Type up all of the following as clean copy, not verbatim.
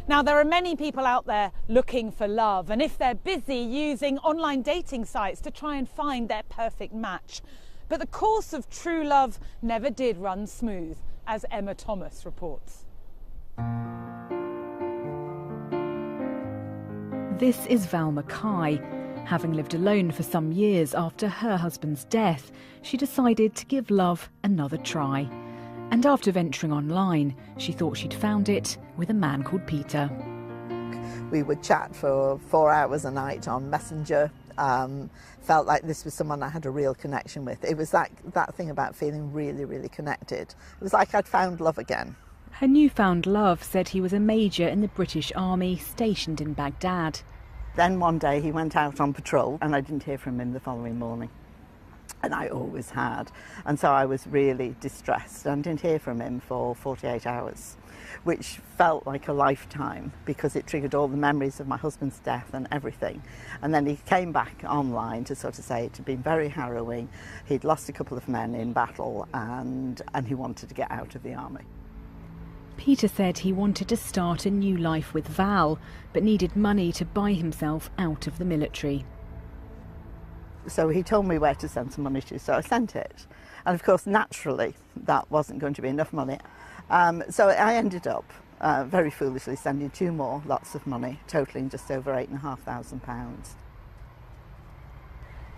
Now, there are many people out there looking for love, and if they're busy using online dating sites to try and find their perfect match. But the course of true love never did run smooth, as Emma Thomas reports. This is Val Mackay. Having lived alone for some years after her husband's death, she decided to give love another try. And after venturing online, she thought she'd found it with a man called Peter. We would chat for 4 hours a night on Messenger. Felt like this was someone I had a real connection with. It was that thing about feeling really, really connected. It was like I'd found love again. Her newfound love said he was a major in the British Army stationed in Baghdad. Then one day he went out on patrol and I didn't hear from him the following morning. And I always had. And so I was really distressed and didn't hear from him for 48 hours, which felt like a lifetime because it triggered all the memories of my husband's death and everything. And then he came back online to sort of say it had been very harrowing. He'd lost a couple of men in battle and he wanted to get out of the army. Peter said he wanted to start a new life with Val, but needed money to buy himself out of the military. So he told me where to send some money to, so I sent it. And of course, naturally, that wasn't going to be enough money. So I ended up, very foolishly, sending 2 more lots of money, totalling just over £8,500.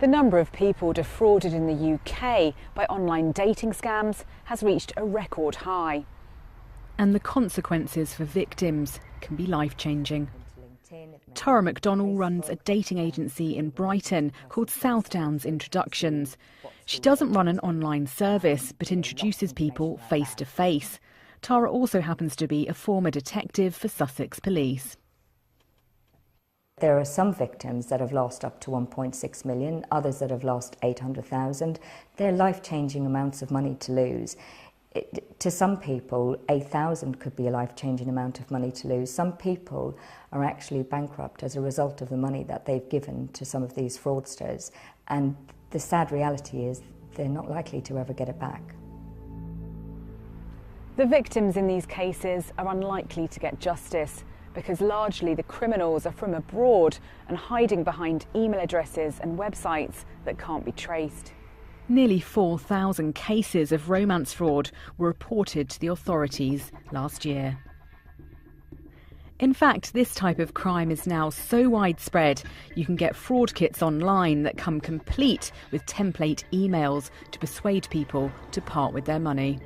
The number of people defrauded in the UK by online dating scams has reached a record high. And the consequences for victims can be life-changing. Tara McDonnell runs a dating agency in Brighton called Southdowns Introductions. She doesn't run an online service, but introduces people face-to-face. Tara also happens to be a former detective for Sussex Police. There are some victims that have lost up to 1.6 million, others that have lost 800,000. They're life-changing amounts of money to lose. To some people, 8,000 could be a life-changing amount of money to lose. Some people are actually bankrupt as a result of the money that they've given to some of these fraudsters. And the sad reality is they're not likely to ever get it back. The victims in these cases are unlikely to get justice because largely the criminals are from abroad and hiding behind email addresses and websites that can't be traced. Nearly 4,000 cases of romance fraud were reported to the authorities last year. In fact, this type of crime is now so widespread you can get fraud kits online that come complete with template emails to persuade people to part with their money.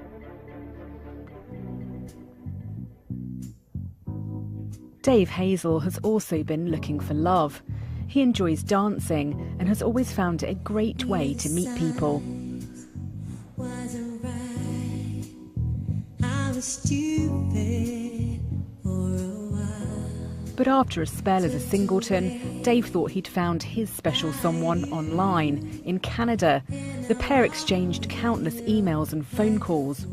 Dave Hazel has also been looking for love. He enjoys dancing and has always found it a great way to meet people. But after a spell as a singleton, Dave thought he'd found his special someone online in Canada. The pair exchanged countless emails and phone calls.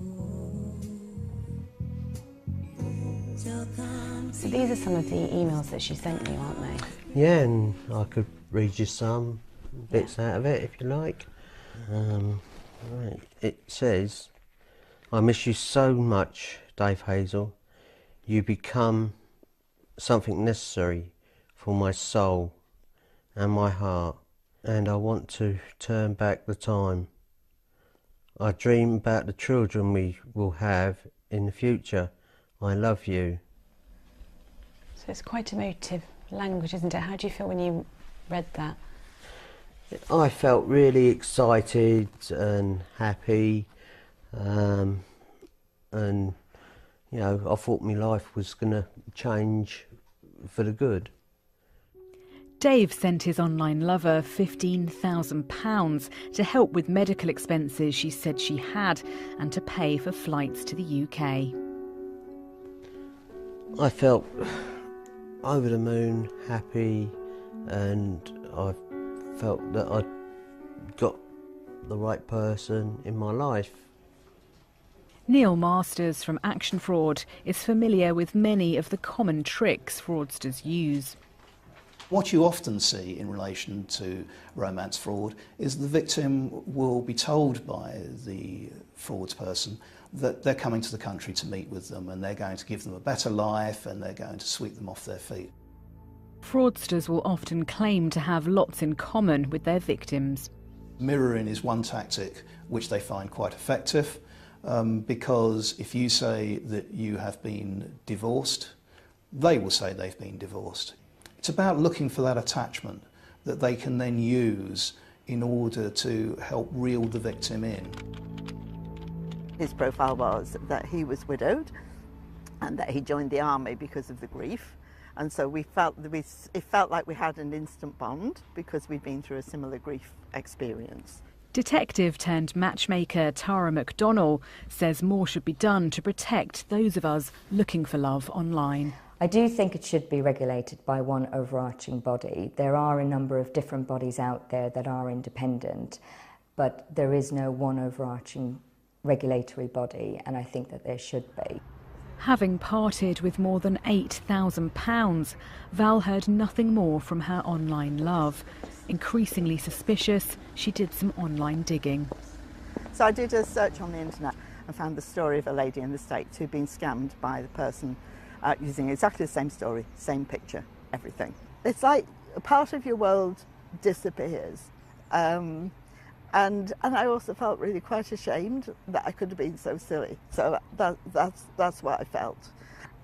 So these are some of the emails that she sent you, aren't they? Yeah, and I could read you some bits out of it if you like. Right. It says, "I miss you so much, Dave Hazel. You become something necessary for my soul and my heart, and I want to turn back the time. I dream about the children we will have in the future. I love you." So it's quite emotive language, isn't it? How do you feel when you read that? I felt really excited and happy, and you know, I thought my life was going to change for the good. Dave sent his online lover £15,000 to help with medical expenses she said she had and to pay for flights to the UK. I felt over the moon, happy, and I felt that I'd got the right person in my life. Neil Masters from Action Fraud is familiar with many of the common tricks fraudsters use. What you often see in relation to romance fraud is the victim will be told by the fraud person that they're coming to the country to meet with them, and they're going to give them a better life, and they're going to sweep them off their feet. Fraudsters will often claim to have lots in common with their victims. Mirroring is one tactic which they find quite effective, because if you say that you have been divorced, they will say they've been divorced. It's about looking for that attachment that they can then use in order to help reel the victim in. His profile was that he was widowed and that he joined the army because of the grief. And so it felt like we had an instant bond because we'd been through a similar grief experience. Detective turned matchmaker Tara McDonnell says more should be done to protect those of us looking for love online. I do think it should be regulated by one overarching body. There are a number of different bodies out there that are independent, but there is no one overarching regulatory body, and I think that there should be. Having parted with more than £8,000, Val heard nothing more from her online love. Increasingly suspicious, she did some online digging. So I did a search on the internet and found the story of a lady in the States who'd been scammed by the person using exactly the same story, same picture, everything. It's like a part of your world disappears. And I also felt really quite ashamed that I could have been so silly. So that's what I felt.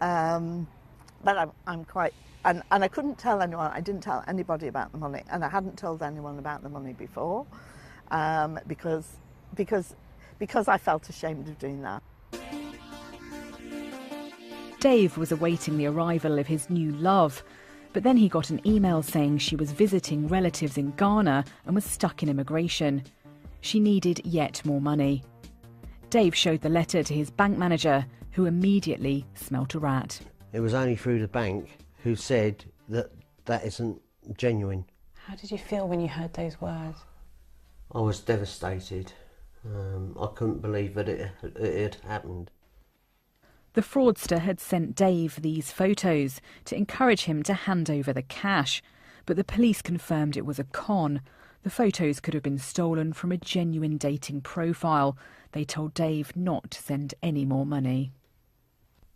But I'm quite, and I couldn't tell anyone. I didn't tell anybody about the money, and I hadn't told anyone about the money before, because I felt ashamed of doing that. Dave was awaiting the arrival of his new love, but then he got an email saying she was visiting relatives in Ghana and was stuck in immigration. She needed yet more money. Dave showed the letter to his bank manager, who immediately smelt a rat. It was only through the bank who said that that isn't genuine. How did you feel when you heard those words? I was devastated. I couldn't believe that it had happened. The fraudster had sent Dave these photos to encourage him to hand over the cash, but the police confirmed it was a con. The photos could have been stolen from a genuine dating profile. They told Dave not to send any more money.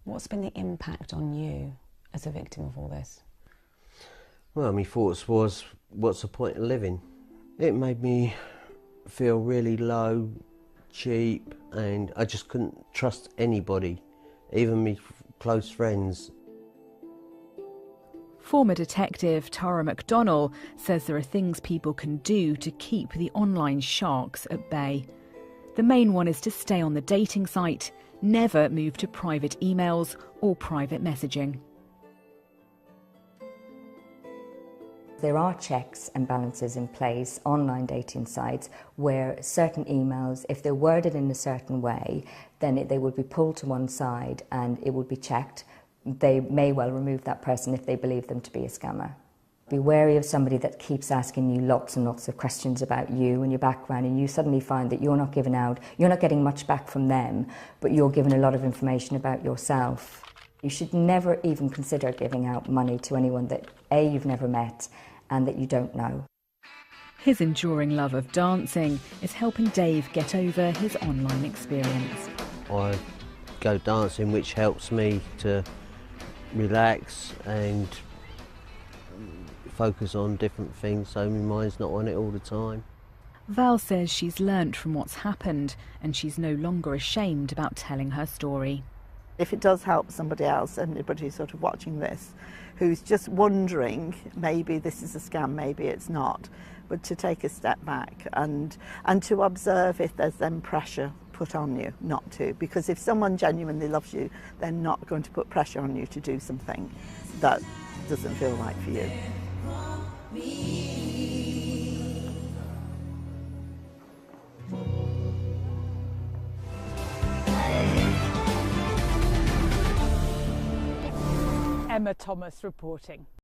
What's been the impact on you as a victim of all this? Well, my thoughts was, what's the point of living? It made me feel really low, cheap, and I just couldn't trust anybody, even my close friends. Former detective Tara McDonnell says there are things people can do to keep the online sharks at bay. The main one is to stay on the dating site, never move to private emails or private messaging. There are checks and balances in place, online dating sites, where certain emails, if they're worded in a certain way, then they would be pulled to one side and it would be checked. They may well remove that person if they believe them to be a scammer. Be wary of somebody that keeps asking you lots and lots of questions about you and your background, and you suddenly find that you're not getting much back from them, but you're given a lot of information about yourself. You should never even consider giving out money to anyone that A, you've never met, and that you don't know. His enduring love of dancing is helping Dave get over his online experience. I go dancing, which helps me to relax and focus on different things, so my mind's not on it all the time. Val says she's learnt from what's happened and she's no longer ashamed about telling her story. If it does help somebody else, anybody sort of watching this, who's just wondering, maybe this is a scam, maybe it's not, but to take a step back and to observe if there's then pressure put on you not to. Because if someone genuinely loves you, they're not going to put pressure on you to do something that doesn't feel right for you. Emma Thomas reporting.